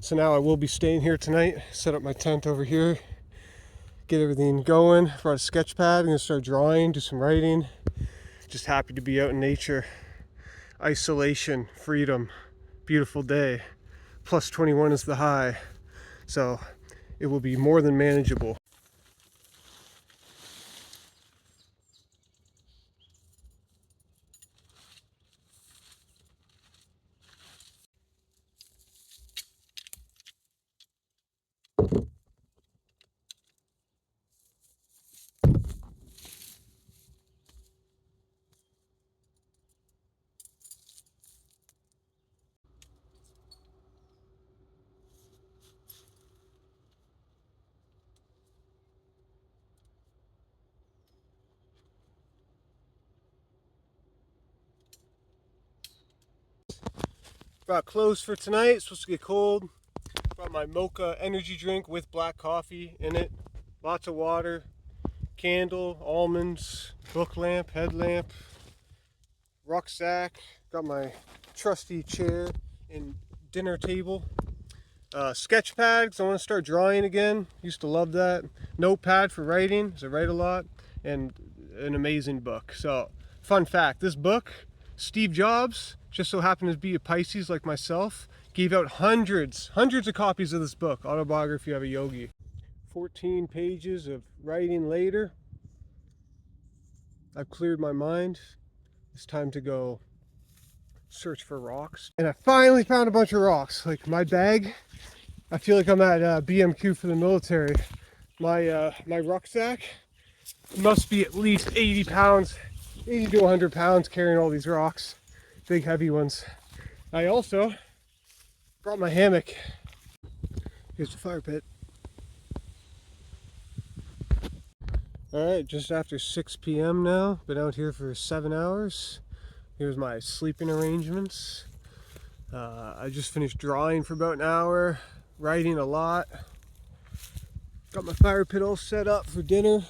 So now I will be staying here tonight, set up my tent over here, get everything going. Brought a sketch pad, I'm gonna start drawing, do some writing. Just happy to be out in nature. Isolation, freedom, beautiful day. Plus 21 is the high. So it will be more than manageable. Brought clothes for tonight, it's supposed to get cold. Brought my mocha energy drink with black coffee in it. Lots of water, candle, almonds, book lamp, headlamp, rucksack. Got my trusty chair and dinner table. Sketch pad, because I want to start drawing again. Used to love that. Notepad for writing, because I write a lot. And an amazing book. So, fun fact, this book, Steve Jobs, just so happened to be a Pisces like myself, gave out hundreds of copies of this book, Autobiography of a Yogi. 14 pages of writing later. I've cleared my mind. It's time to go search for rocks. And I finally found a bunch of rocks. Like my bag, I feel like I'm at BMQ for the military. My rucksack must be at least 80 pounds, 80 to 100 pounds carrying all these rocks, big heavy ones. I also brought my hammock. Here's the fire pit. Alright, just after 6 p.m. now, been out here for 7 hours. Here's my sleeping arrangements. I just finished drawing for about an hour, writing a lot. Got my fire pit all set up for dinner.